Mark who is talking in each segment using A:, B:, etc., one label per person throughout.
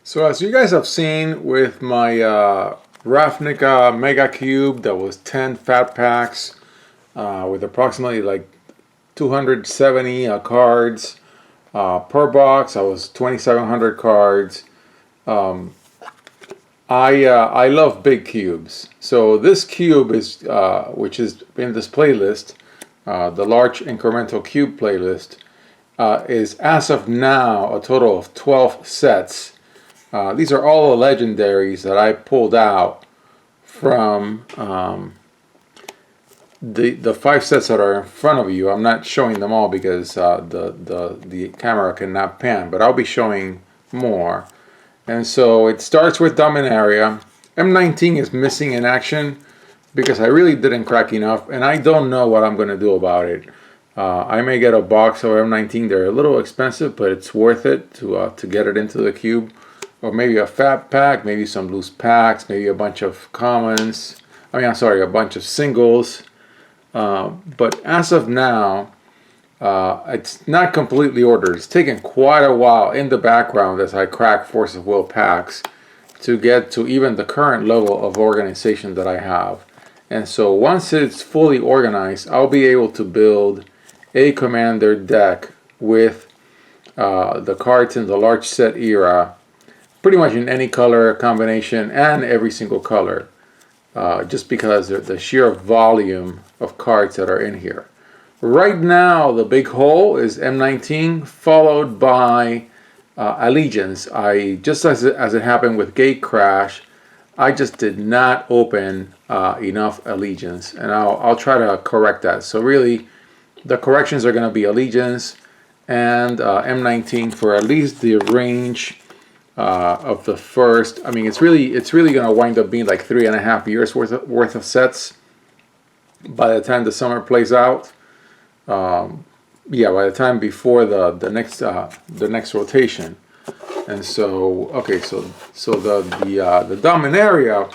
A: So as you guys have seen with my Ravnica Mega Cube, that was 10 fat packs with approximately like 270 cards per box. I was 2,700 cards. I love big cubes. So this cube is which is in this playlist, the large incremental cube playlist, is as of now a total of 12 sets. These are all the legendaries that I pulled out from the 5 sets that are in front of you. I'm not showing them all because the camera cannot pan, but I'll be showing more. And so it starts with Dominaria. M19 is missing in action because I really didn't crack enough, and I don't know what I'm going to do about it. I may get a box of M19. They're a little expensive, but it's worth it to get it into the cube. Or maybe a fat pack, maybe some loose packs, maybe a bunch of commons. I'm sorry, a bunch of singles. But as of now, it's not completely ordered. It's taken quite a while in the background as I crack Force of Will packs to get to even the current level of organization that I have. And so once it's fully organized, I'll be able to build a commander deck with the cards in the large set era, pretty much in any color combination and every single color, just because of the sheer volume of cards that are in here. Right now, the big hole is M19, followed by Allegiance. Just as it happened with Gate Crash, I just did not open enough Allegiance, and I'll try to correct that. So really, the corrections are going to be Allegiance and M19 for at least the range of the first. I mean, it's really going to wind up being like 3.5 years worth of sets by the time the summer plays out. Yeah, by the time before the next rotation. And so, okay, so the Dominaria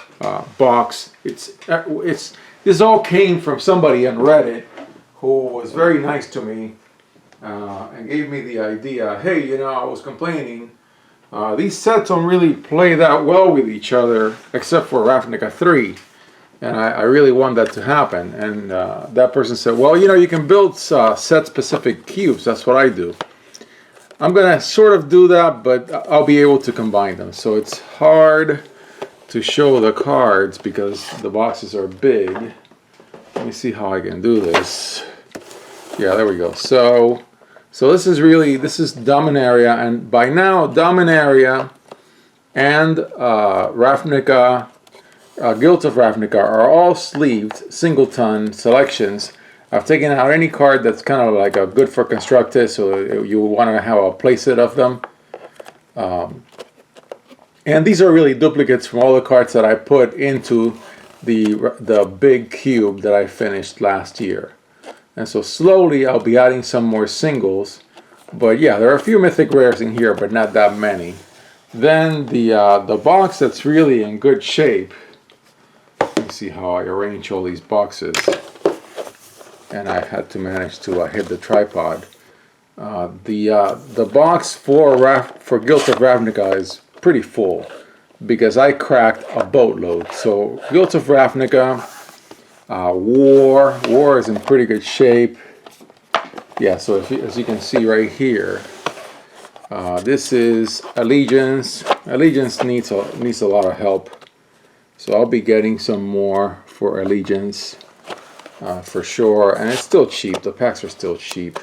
A: box, this all came from somebody on Reddit who was very nice to me and gave me the idea. Hey, I was complaining. These sets don't really play that well with each other, except for Ravnica 3. And I really want that to happen. And that person said, well, you can build set-specific cubes. That's what I do. I'm going to sort of do that, but I'll be able to combine them. So it's hard to show the cards because the boxes are big. Let me see how I can do this. Yeah, there we go. So this is Dominaria, and by now Dominaria and Ravnica, Guild of Ravnica are all sleeved singleton selections. I've taken out any card that's kind of like a good for constructed, so you want to have a playset of them. And these are really duplicates from all the cards that I put into the big cube that I finished last year. And so slowly I'll be adding some more singles. But yeah, there are a few mythic rares in here, but not that many. Then the box that's really in good shape. Let me see how I arrange all these boxes. And I had to manage to hit the tripod. The box for Guild of Ravnica is pretty full because I cracked a boatload. So Guild of Ravnica, War is in pretty good shape. Yeah, so as you can see right here, this is Allegiance. Allegiance needs a lot of help. So I'll be getting some more for Allegiance. For sure, and it's still cheap. The packs are still cheap,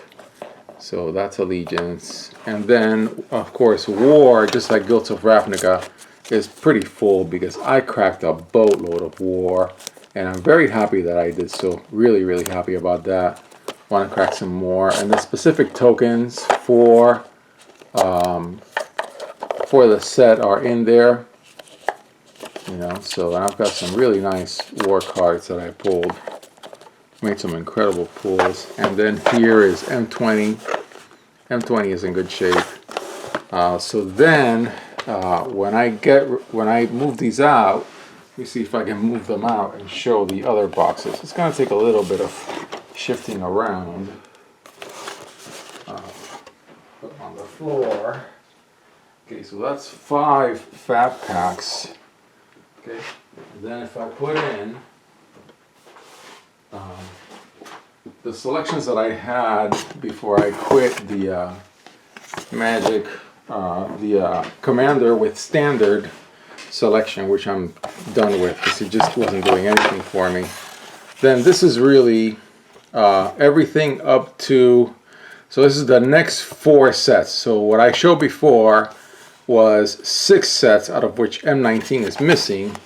A: so that's Allegiance. And then, of course, War, just like Guild of Ravnica, is pretty full because I cracked a boatload of War, and I'm very happy that I did so. Really, really happy about that. Want to crack some more, and the specific tokens for the set are in there. So I've got some really nice War cards that I pulled. Made some incredible pulls. And then here is M20. M20 is in good shape. So then when I move these out, let me see if I can move them out and show the other boxes. It's going to take a little bit of shifting around. Put on the floor. Okay, so that's 5 fat packs. Okay, and then if I put in the selections that I had before I quit the Magic, the Commander with standard selection, which I'm done with because it just wasn't doing anything for me, then this is really everything up to, so this is the next 4 sets. So what I showed before was 6 sets, out of which M19 is missing,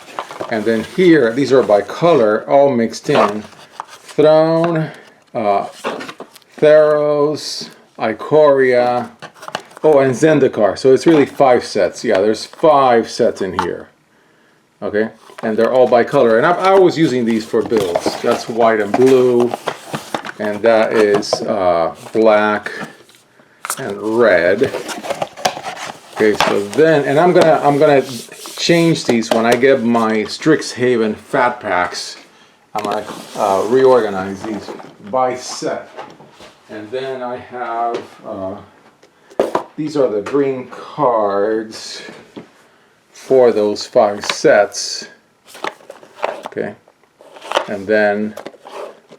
A: and then here these are by color, all mixed in: Throne, Theros, Ikoria, oh, and Zendikar. So it's really 5 sets. Yeah, there's 5 sets in here. Okay, and they're all by color. And I was using these for builds. That's white and blue, and that is black and red. Okay, so then, and I'm gonna change these when I get my Strixhaven fat packs. I'm gonna reorganize these by set, and then I have these are the green cards for those 5 sets. Okay, and then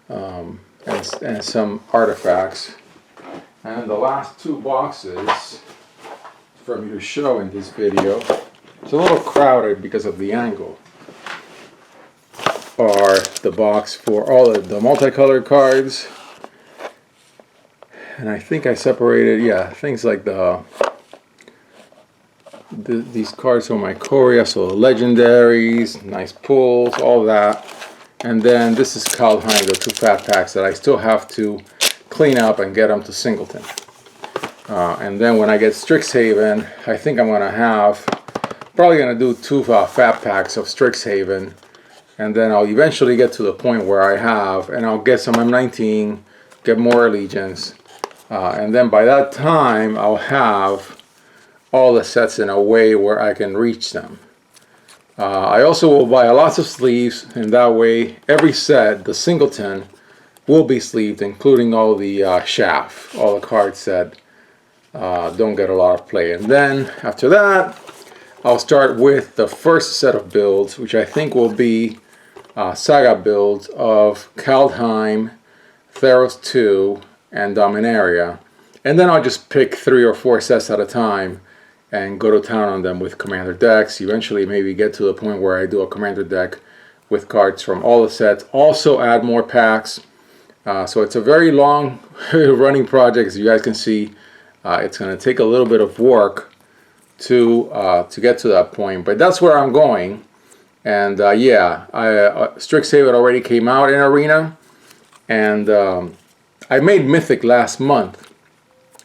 A: and some artifacts, and the last 2 boxes for me to show in this video, it's a little crowded because of the angle, are the box for all of the multicolored cards. And I think I separated, yeah, things like these cards from my Ikoria, so legendaries, nice pulls, all that. And then this is Kaldheim, the 2 fat packs that I still have to clean up and get them to singleton. And then when I get Strixhaven, I think I'm probably gonna do 2 fat packs of Strixhaven, and then I'll eventually get to the point where I'll get some M19, get more Allegiance, and then by that time I'll have all the sets in a way where I can reach them. I also will buy lots of sleeves, and that way every set, the singleton, will be sleeved, including all the shaft, all the cards that don't get a lot of play. And then after that, I'll start with the first set of builds, which I think will be Saga builds of Kaldheim, Theros II, and Dominaria. And then I'll just pick 3 or 4 sets at a time and go to town on them with commander decks. Eventually maybe get to the point where I do a commander deck with cards from all the sets. Also add more packs. So it's a very long running project. As you guys can see, it's going to take a little bit of work to get to that point. But that's where I'm going. And yeah, Strixhaven already came out in Arena. And I made Mythic last month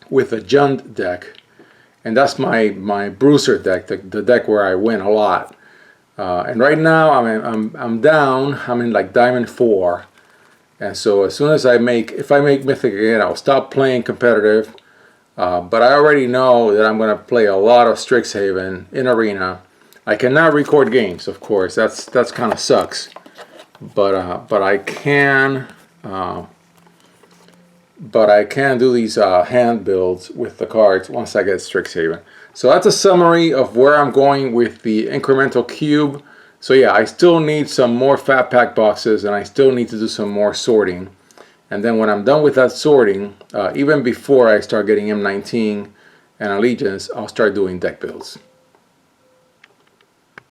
A: with a Jund deck. And that's my Bruiser deck, the deck where I win a lot. And right now I'm down. I'm in like Diamond 4, and so as soon as if I make Mythic again, I'll stop playing competitive. But I already know that I'm going to play a lot of Strixhaven in Arena. I cannot record games, of course. That's kind of sucks. But I can. But I can do these hand builds with the cards once I get Strixhaven. So that's a summary of where I'm going with the Incremental Cube. So yeah, I still need some more fat pack boxes, and I still need to do some more sorting. And then when I'm done with that sorting, even before I start getting M19 and Allegiance, I'll start doing deck builds.